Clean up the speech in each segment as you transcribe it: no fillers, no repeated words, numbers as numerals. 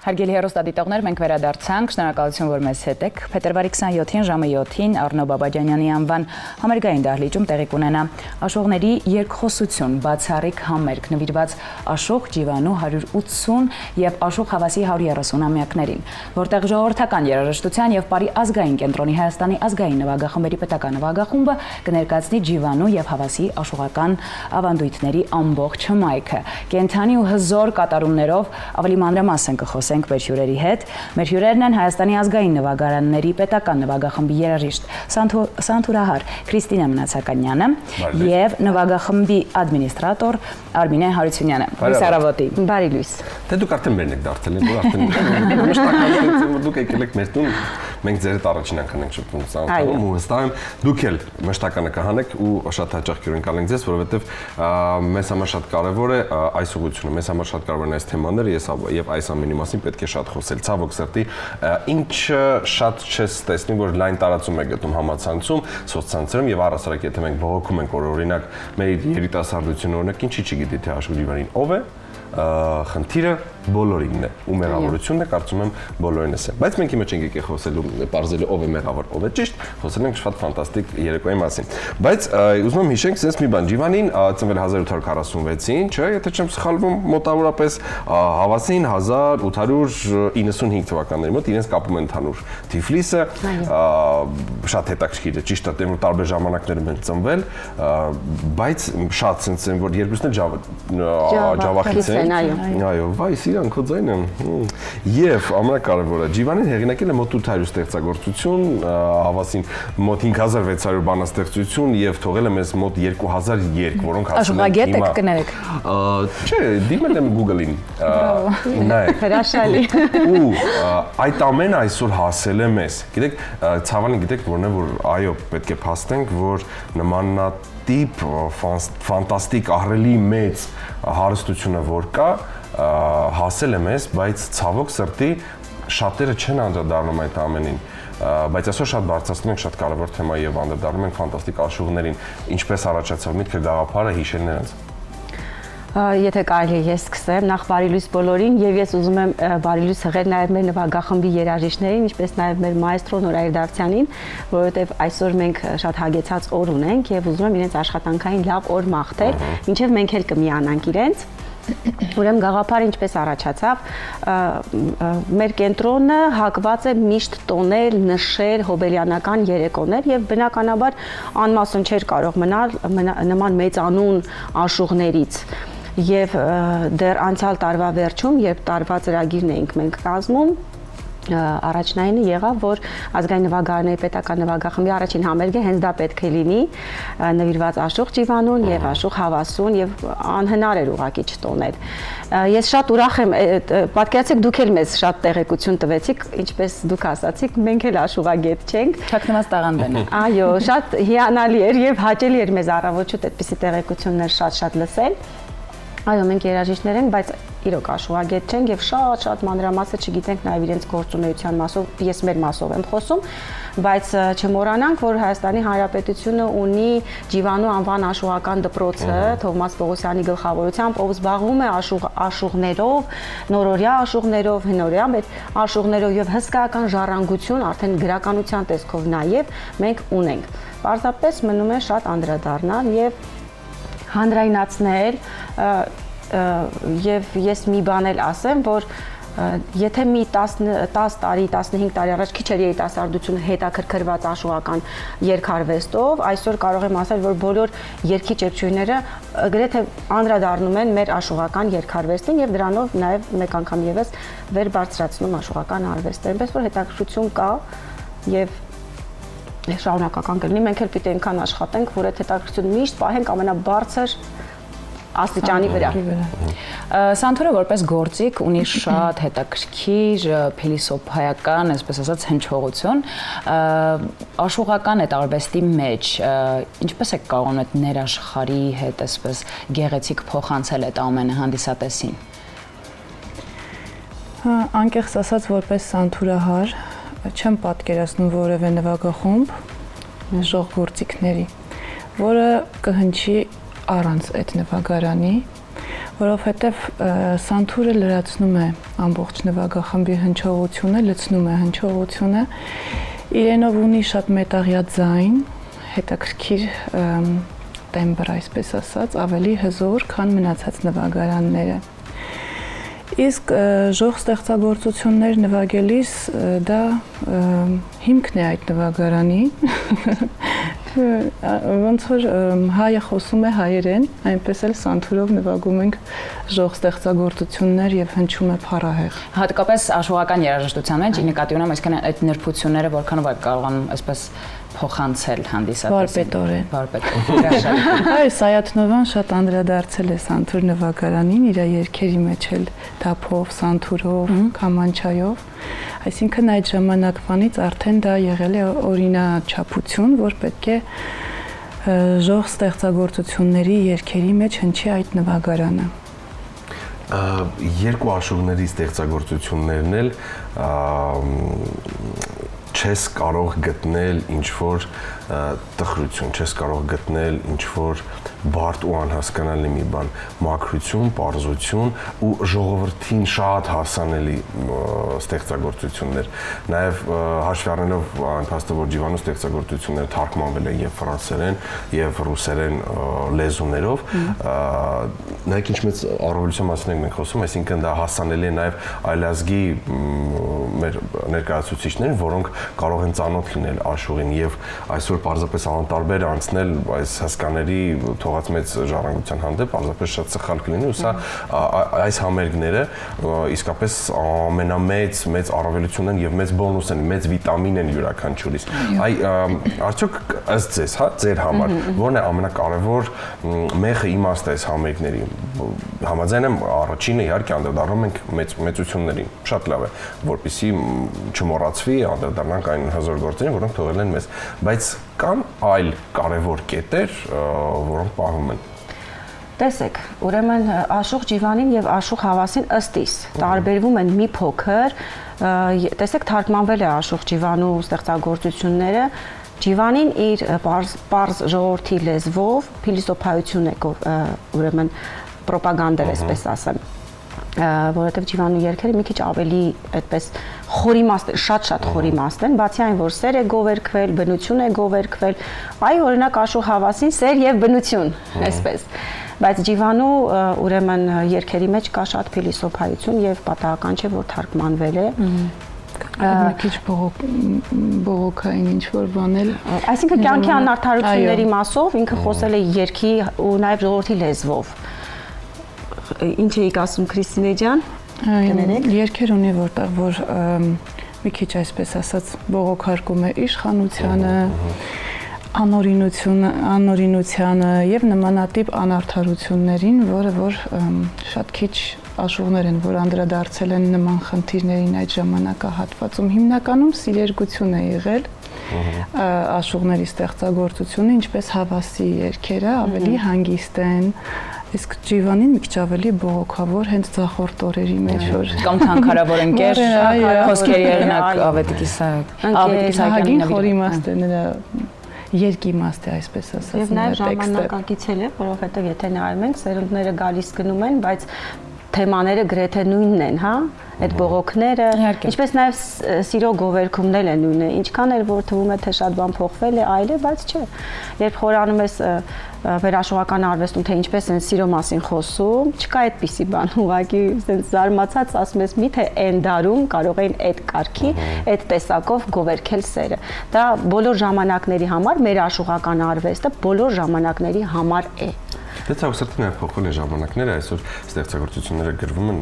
Հարգելի հեռուստադիտողներ, մենք վերադարձանք, շնորհակալություն, որ մեզ հետ եք։ Փետրվարի 27-ին ժամը 7-ին Առնո Բաբաջանյանի անվան համերգային դահլիճում տեղի կունենա աշխուղների երկխոսություն, բացառիկ համերգ նվիրված Աշուղ Ջիվանու 180 եւ Աշուղ Հավասի 130-ամյակներին, որտեղ ժողովրդական երաժշտության եւ Պարի ազգային կենտրոնի Հայաստանի ազգային նվագախմբերի պետական նվագախումբը կներկայացնի Ջիվանու եւ Հավասի աշուղական ավանդույթների ամբողջ հմայքը։ Կենթանի ու հզոր կատարումներով ավելի մանրամասն կխոսենք մեր հյուրերի հետ։ Մեր հյուրերն են Հայաստանի ազգային նվագարանների պետական նվագախմբի երաժիշտ Սանթուրահար Քրիստինա Մնացականյանը եւ նվագախմբի ադմինիստրատոր Արմինե Հարությունյանը։ Լույս Արավոտի։ Բարի լույս։ Դե դուք արդեն մերն եք դարձել, որ արդեն մշտական դուք եկել եք մեր տուն, մենք ձեր հետ առաջին անգամ ենք շփվում ծանոթանում ու հստակ եմ դուք էլ մշտականը կհանեք ու շատ հաճախ կյուրենկալ ենք ձեզ, որովհետեւ մեզ համար շատ կարեւոր է այս ուղղությունը, մեզ համար շատ կարեւոր են այս թեմաները, եւ այս ամենի մասին պետք է շատ խոսել։ Ցավոք սրտի, ինչը շատ չես տեսնի, որ լայն տարածում է գտնում համացանցում, սոցցանցերում եւ առասարակ եթե մենք բողոքում ենք, որ օրինակ մեր երիտասարդությունը օրինակ ինչի չգիտի թե Աշուղ Ջիվանին ով է, խնդիրը բոլորինն է ու մեղավորությունն է, կարծում եմ բոլորինս է։ Բայց մենք իմը չենք եկել խոսելու, բարձելու ով է մեղավոր, ով է ճիշտ, խոսել ենք շատ ֆանտաստիկ երեկոյի մասին։ Բայց ուզում եմ հիշենք sense մի բան, Ջիվանին ծնվել 1846-ին, չէ, եթե չեմ սխալվում, մոտավորապես Հավասին 1895 թվականների մոտ իրենց կապում են ընդհանուր Թիֆլիսը, շատ հետաքրքիր է, ճիշտ է, որ տարբեր ժամանակներում են ծնվել, բայց շատ sense են, որ երկուսն էլ ջավախից են։ Այո, վայ, սիրան քո ձայնը։ Եվ ամենակարևորը, Ջիվանին հեղինակել է մոտ 800 ստեղծագործություն, Հավասին մոտ 5600 բանաստեղծություն եւ թողել է մեզ մոտ 2000 երգ, որոնք հասել են հիմա։ Աշուղագետ եք կներեք։ Չէ, դիմել եմ Google-ին։ Նայեք։ Հրաշալի։ Ու այդ ամենը այսօր հասել է մեզ։ Գիտեք, ցավալին գիտեք որն է, որ այո, պետք է փաստենք, որ նմանատիպ ֆանտաստիկ ահռելի մեծ հարստությունը որ կա, հասել է մեզ, բայց ցավոք սրտի շատերը չեն անդրադառնում այդ ամենին, բայց այսօր շատ բարձրացնում ենք շատ կարևոր թեմա եւ անդրադառնում ենք ֆանտաստիկ աշուղներին, ինչպես առաջացավ միտքը գաղափարը հիշել նրանց։ Եթե կարելի է ես սկսեմ, նախ բարի լույս բոլորին եւ ես ուզում եմ բարի լույս հղել նաեւ մեր նվագախմբի երաժիշտներին, ինչպես նաեւ մեր մայստրո Նորայր Դավթյանին, որովհետեւ այսօր մենք շատ հագեցած օր ունենք եւ ուզում եմ իրենց աշխատանքային լավ օր մաղթել, ինչեւ մենք էլ կմիանանք իրենց։ Ուրեմն գաղափարը ինչպես առաջացավ, մեր կենտրոնը հակված է միշտ տոնել, նշել հոբելյանական երեկոներ եւ բնականաբար անմասն չէր կարող մնալ նման մեծանուն աշուղներից եւ դեռ անցյալ տարվա վերջում, երբ տարվա ծրագիրն էինք մենք կազմում, առաջնայինը եղավ, որ ազգային նվագարանների պետական նվագախմբի առաջին համերգը հենց դա պետք է լինի, նվիրված Աշուղ Ջիվանուն եւ Աշուղ Հավասուն եւ անհնար էր ուղղակի չտոնել։ Ես շատ ուրախ եմ, պատկերացեք դուք էլ մեզ շատ տեղեկություն տվեցիք, ինչպես դուք ասացիք, մենք էլ աշուղագետ չենք։ Թաքնված տաղանդ են։ Այո, շատ հիանալի էր եւ հաճելի էր մեզ առավոտշուտ այդպիսի տեղեկություններ շատ լսել։ Այո, մենք երաժիշտներ ենք, բայց իրոք աշուղագետ չենք եւ շատ մանրամասը չգիտենք նաեւ իրենց գործունեության մասով, ես մեր մասով եմ խոսում, բայց չմոռանանք, որ Հայաստանի Հանրապետությունը ունի Ջիվանու անվան աշուղական դպրոցը Թովմաս Պողոսյանի գլխավորությամբ, ով զբաղվում է աշուղներով, նորօրյա աշուղներով, հնորյա աշուղներով եւ հսկայական ժառանգություն արդեն գրականության տեսքով նաեւ մենք ունենք։ Պարզապես մնում է շատ անդրադառնալ եւ հանրայնացնել եւ ես մի բան էլ ասեմ, որ եթե մի 10 տարի, 15 տարի առաջ քիչ էր երիտասարդությունը հետաքրքրված աշուղական երգարվեստով, այսօր կարող եմ ասել, որ բոլոր երգիչ երգչուհիները գրեթե անդրադառնում են մեր աշուղական երգարվեստին եւ դրանով նաեւ մեկ անգամ եւս վեր բարձրացնում աշուղական արվեստը, այնպես որ հետաքրքրություն կա եւ շարունակական կլինի, մենք էլ պիտի այնքան աշխատենք, որ այդ հետաքրքրությունը միշտ պահենք ամենաբարձր աստիճանի վրա։ Սանթուրը որպես գործիք ունի շատ հետաքրքիր փիլիսոփայական, այսպես ասած, հնչողություն, աշուղական այդ արվեստի մեջ, ինչպես եք կարողանում այդ ներաշխարհի հետ այսպես գեղեցիկ փոխանցել այդ ամենը հանդիսատեսին։ Անկեղծ ասած, որպես Սանթուրահար չեմ պատկերացնում որևէ նվագախումբ ժողովրդիկների, որը կհնչի առանց այդ նվագարանի որովհետև սանթուրը լրացնում է ամբողջ նվագախմբի հնչողությունը, լցնում է հնչողությունը, իրենով ունի շատ մետաղյա ձայն, հետաքրքիր տեմբր, այսպես ասած, ավելի հզոր, քան մնացած նվագարանները։ Իսկ ժող ստեղծագործություններ նվագելիս դա հիմքն է այդ նվագարանի, ոնց որ հայը խոսում է հայերեն, այնպես էլ սանթուրով նվագում ենք ժող ստեղծագործություններ եւ հնչում է փառահեղ։ Հատկապես աշխուղական երաժշտության մեջ նկատի ունեմ, այսինքն այդ նրբությունները որքանով է կարողանում այսպես փոխանցել հանդիսատեսին։ Վարպետորեն։ Այո, Սայաթնովան շատ անդրադարձել է սանթուր նվագարանին, իր երգերի մեջ էլ թափով, սանթուրով, կամանչայով։ Այսինքն այդ ժամանակվանից արդեն դա եղել է օրինաչափություն, որ պետք է ժող ստեղծագործությունների երգերի մեջ հնչի այդ նվագարանը։ Երկու աշխուղների ստեղծագործություններն էլ չես կարող գտնել ինչ-որ տխրություն, չես կարող գտնել ինչ-որ բարդ ու անհասկանալի մի բան, մաքրություն, պարզություն ու ժողովրդին շատ հասանելի ստեղծագործություններ։ Նաև հաշվի առնելով այն փաստը, որ Ջիվանու ստեղծագործությունները թարգմանվել են եւ ֆրանսերեն, եւ ռուսերեն լեզուներով, նայեք ինչ մեծ առավելության մասին ենք մենք խոսում, այսինքն դա հասանելի է նաև այլազգի մեր ներկայացուցիչներին, որոնք կարող են ծանոթ լինել աշխուղին եւ այսօր պարզապես անտարբեր անցնել այս հասկաների թողած մեծ ժառանգության հանդեպ, պարզապես շատ սխալ կլինի ու սա այս համերգները իսկապես ամենամեծ մեծ առավելությունն են եւ մեծ բոնուս են, մեծ վիտամին են յուրաքանչյուրիս։ Այ արդյոք ըստ ձեզ, հա, ձեր համար ո՞րն է ամենակարևոր մեխը իմաստը այս համերգների։ Համաձայն եմ, առաջինը իհարկե անդրադառնում ենք մեծություններին։ Շատ լավ է, որպեսզի չմոռացվի, անդրադառնանք այն հզոր գործերին, որոնք թողել են մեզ, բայց կան այլ կարևոր կետեր, որոնք պահում են։ Տեսեք, ուրեմն Աշուղ Ջիվանին եւ Աշուղ Հավասին ըստ իս տարբերվում են մի փոքր, տեսեք թարգմանվել է Աշուղ Ջիվանու ստեղծագործությունները, Ջիվանին իր պարզ ժողովրդի լեզվով փիլիսոփայություն է ուրեմն պրոպագանդել, այսպես ասեմ, որովհետև Ջիվանու երգերը մի քիչ ավելի այդպես խորիմաստ, շատ խորիմաստ են, բացի այն, որ սեր է գովերքվել, բնություն է գովերքվել, այ օրինակ Աշուղ Հավասին սեր եւ բնություն, այսպես։ Բայց Ջիվանու ուրեմն երգերի մեջ կա շատ փիլիսոփայություն եւ պատահական չէ, որ թարգմանվել է։ Մի քիչ բողոքային ինչ-որ բանել։ Այսինքն կյանքի անարդարությունների մասով ինքը խոսել է երգի ու նաեւ ժողովրդի լեզվով։ Ինչ էիք ասում Քրիստինե ջան։ Երգեր ունի որտեղ որ մի քիչ այսպես ասած բողոքարկում է իշխանությանը, անօրինությանը եւ նմանատիպ անարդարություններին, որը որ շատ քիչ աշխուղներ են, որ անդրադարձել են նման խնդիրներին այդ ժամանակահատվածում։ Հիմնականում սիրերգություն է եղել աշխուղների ստեղծագործությունը, ինչպես Հավասի երգերը ավելի հանգիստ են, իսկ Ջիվանին մի քիչ ավելի բողոքավոր, հենց ձախորդ օրերի մեջ որ կամ թանկարավոր ընկեր, խոսքերի եղնակ Ավետիք Իսահակյանին խորի իմաստ է նրա երկի իմաստ է, այսպես ասած։ Եվ նաև ժամանակակից էլ է, որովհետև եթե նայում ենք, սերունդները գալիս գնում են, բայց թեմաները գրեթե նույնն են, հա, այդ բողոքները, ինչպես նաև սիրո գովերքումն է նույնը, ինչքան էլ որ թվում է թե շատ բան փոխվել է, այլ է, բայց չէ։ Երբ խորանում ես վերաշխողական արվեստում, թե ինչպես են սիրո մասին խոսում, չկա այդպիսի բան, ուղղակի զարմացած ասում ես, միթե այն դարում կարող էին այդ կարգի, այդ տեսակով գովերքել սերը։ Դա բոլոր ժամանակների համար, մեր աշխողական արվեստը բոլոր ժամանակների համար է։ Դե ցավ սրտին է փոխվել են ժամանակները, այսօր ստեղծագործությունները գրվում են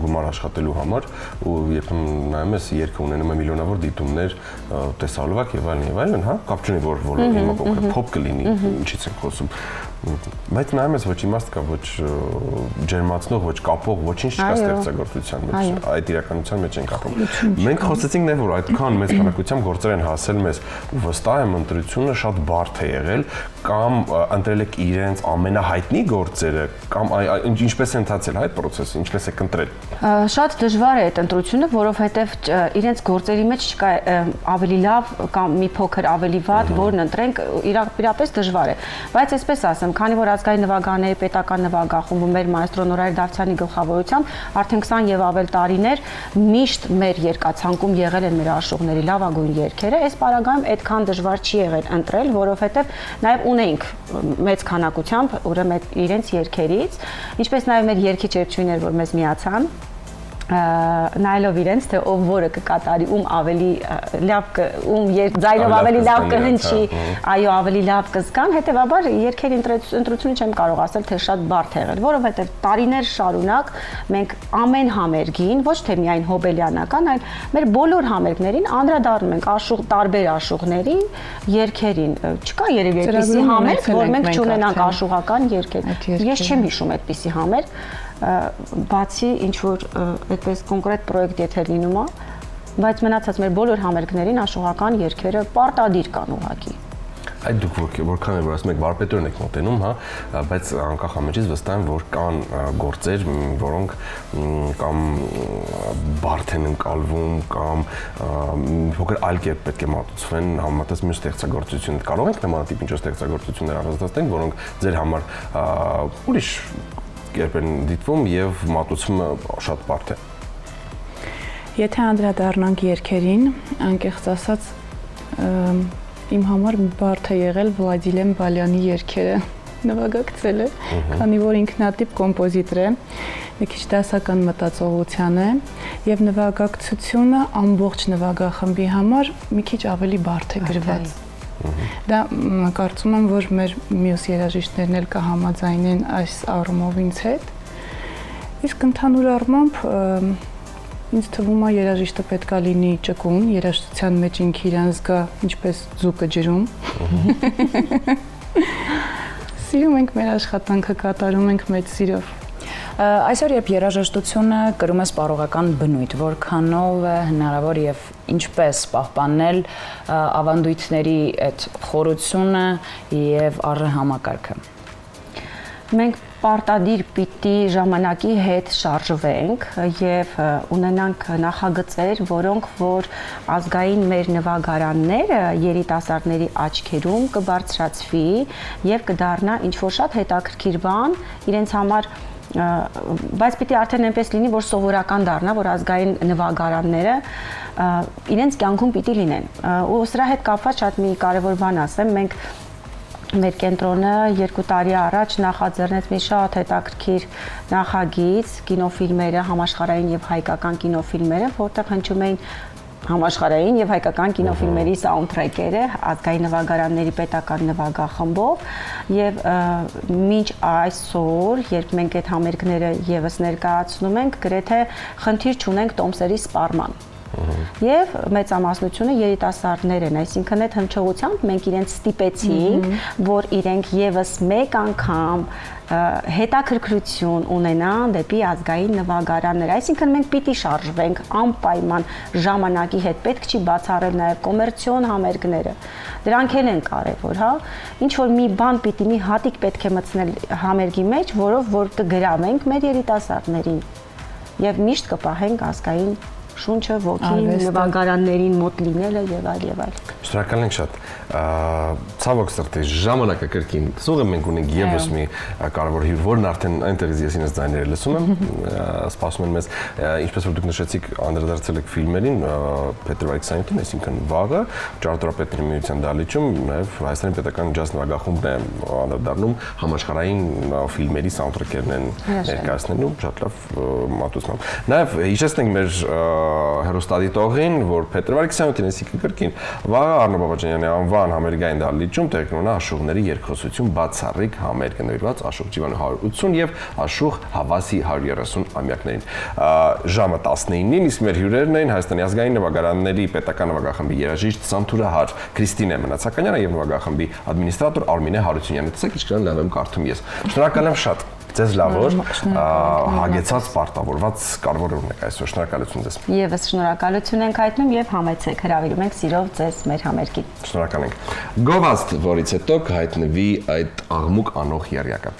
գումար աշխատելու համար ու երբեմն նայում ես երգը ունենում է միլիոնավոր դիտումներ, տեսահոլովակ եւ այլն, հա, կապ չունի որ հիմա փոքր փոփ կլինի, ինչից ենք խոսում։ Բայց նայում ես ոչ իմաստ կա, ոչ ջերմացնող, ոչ կապող, ոչինչ չկա ստեղծագործության մեջ, այդ իրականության մեջ ենք ապրում։ Մենք խոսեցինք նաև որ այդքան մեծ քանակությամբ գործեր են հասել մեզ ու վստահ եմ ընտրությունը շատ բարդ է եղել կամ ընտրել եք իրենց ամենահայտնի գործերը կամ ինչպես է ընթացել այդ process-ը, ինչպես եք ընտրել։ Շատ դժվար է այդ ընտրությունը, որովհետև իրենց գործերի մեջ չկա ավելի լավ կամ մի փոքր ավելի վատ, որն ընտրենք, իրապես դժվար է։ Բայց այսպես ասեմ, ասեմ, քանի որ ազգային նվագաների պետական նվագախումբը մեր մայստրո Նորայր Դավթյանի գլխավորությամբ արդեն 20 եւ ավել տարիներ միշտ մեր երկացանկում եղել են մեր աշխուժների լավագույն երգերը, այս պարագայում այդքան դժվար չի եղել ընտրել, որովհետեւ նաեւ ունենք մեծ քանակությամբ ուրեմն իրենց երգերից, ինչպես նաեւ մեր երգիչ երգչուհիներ, որ մեզ միացան, նայելով իրենց թե ով որը կկատարի, ում ավելի լավ ձայնով ավելի լավ կհնչի, այո, ավելի լավ կզգան, հետեւաբար երգերի ընտրությունը չեմ կարող ասել, թե շատ բարդ է եղել, որովհետեւ տարիներ շարունակ մենք ամեն համերգին, ոչ թե միայն հոբելյանական, այլ մեր բոլոր համերգներին անդրադառնում ենք տարբեր աշխուժների երգերին։ Չկա երևի այդպիսի համերգ, որ մենք չունենանք աշխուժական երգեր։ Ես չեմ հիշում այդպիսի համերգ, բացի ինչ որ այդպես կոնկրետ պրոյեկտ եթե լինում է, բայց մնացած մեր բոլոր համերգներին աշխուժական երգերը պարտադիր կան ուղղակի։ Այդ դուք որքան որ ասում եք վարպետորն եք մոտենում, հա, բայց անկախ ամենից վստահ եմ, որ կան գործեր, որոնք կամ բարդ են ընկալվում, կամ փոքր այլ կերպ պետք է մատուցվեն համեմատած մյուս ստեղծագործություններ։ Կարող ենք նմանատիպ ինչ-որ ստեղծագործություններ առանձնացնել, որոնք ձեր համար ուրիշ կերպ են դիտվում եւ մատուցումը շատ բարդ է։ Եթե անդրադառնանք երգերին, անկեղծ ասած, իմ համար բարդ է եղել Վլադիմիր Բալյանի երգերը նվագակցելը, քանի որ ինքնատիպ կոմպոզիտոր է, մի քիչ դասական մտածողության է եւ նվագակցությունը ամբողջ նվագախմբի համար մի քիչ ավելի բարդ է գրված։ Դա կարծում եմ, որ մեր մյուս երաժիշտներն էլ կհամաձայնեն այս առումով ինձ հետ։ Իսկ ընդհանուր առմամբ ինձ թվում է երաժիշտը պետքա լինի ճկուն, երաժշտության մեջ ինքը իրան զգա ինչպես ձուկը ջրում։ Սիրում ենք մեր աշխատանքը, կատարում ենք մեծ սիրով։ Այսօր երբ երաժշտությունը կրում է սպառողական բնույթ, որքանով է հնարավոր եւ ինչպես պահպանել ավանդույթների այդ խորությունը եւ առհամակարգը։ Մենք պարտադիր պիտի ժամանակի հետ շարժվենք եւ ունենանք նախագծեր, որոնք որ ազգային մեր նվագարանները երիտասարդների աչքերում կբարձրացվի եւ կդառնա ինչ որ շատ հետաքրքիր բան իրենց համար, բայց պիտի արդեն այնպես լինի, որ սովորական դառնա, որ ազգային նվագարանները իրենց կյանքում պիտի լինեն։ Ու սրա հետ կապված շատ մի կարևոր բան ասեմ, մենք մեր կենտրոնը 2 տարի առաջ նախաձեռնեց մի շատ հետաքրքիր նախագիծ կինոֆիլմերը, համաշխարհային եւ հայկական կինոֆիլմերը, որտեղ հնչում էին համաշխարհային եւ հայկական կինոֆիլմերի սաունդթրեքերը ազգային նվագարանների պետական նվագախմբով եւ մինչ այսօր, երբ մենք այդ համերգները եւս ներկայացնում ենք, գրեթե խնդիր չունենք տոմսերի սպառման։ Եվ մեծամասնությունը երիտասարդներ են, այսինքն այդ հնչողությամբ մենք իրենց ստիպեցինք, որ իրենք եւս մեկ անգամ հետաքրքրություն ունենան դեպի ազգային նվագարաններ, այսինքն մենք պիտի շարժվենք անպայման ժամանակի հետ, պետք չի բացառել նաև կոմերցիոն համերգները, դրանք էլ են կարևոր, հա, ինչ որ մի բան պիտի մի հատիկ պետք է մտցնել համերգի մեջ, որով որ կգրավենք մեր երիտասարդներին եւ միշտ կպահենք ազգային շունչը, ոգին, նվագարաններին մոտ լինելը եւ այլ եւ այլ։ Շնորհակալ ենք շատ։ Ցավոք սրտի ժամանակը կրկին սուղը մենք ունենք եւս մի կարևոր հյուր, որն արդեն այնտեղից ես ինձ ձայները լսում եմ, սպասում են մեզ, ինչպես որ դուք նշեցիք, անդրադարձել եք ֆիլմերին, փետրվարի 27-ին, այսինքն վաղը, ճարտարապետների միության դահլիճում նաեւ Հայաստանի պետական ջազ նվագախումբն է անդրադառնում համաշխարհային ֆիլմերի սաունդթրեքերն են ներկայացնելու, շատ լավ մատուցում։ Նաեւ հիշեցնենք մեր հեռուստադիտողին, որ փետրվարի 27-ին այսինքն կրկին վաղը Առնո Բաբաջանյանի անվան համերգային դահլիճում տեղի կունենա աշխուժների երկխոսություն բացառիկ համերգը նվիրված Աշոկ Ջիվանի 180 եւ Աշուղ Հավասի 130 ամյակներին։ Ժամը 19-ին, իսկ մեր հյուրերն էին Հայաստանի ազգային նվագարանների պետական նվագախմբի երաժիշտ Սանթուրահար Քրիստինե Մնացականյանը եւ նվագախմբի ադմինիստրատոր Արմինե Հարությունյանը։ Տեսեք ինչքան լավ եմ կարդում ես։ Շնորհակալ եմ շատ։ Ձեզ լավ օր, հագեցած պարտավորված կարևոր օրն եք այսօր, շնորհակալություն ձեզ։ Եվս շնորհակալություն ենք հայտնում եւ համեցեք, հրավիրում ենք սիրով ձեզ մեր համերգին։ Շնորհակալ ենք։ Գովազդ, որից հետո կհայտնվի այդ աղմուկ անող եռյակը։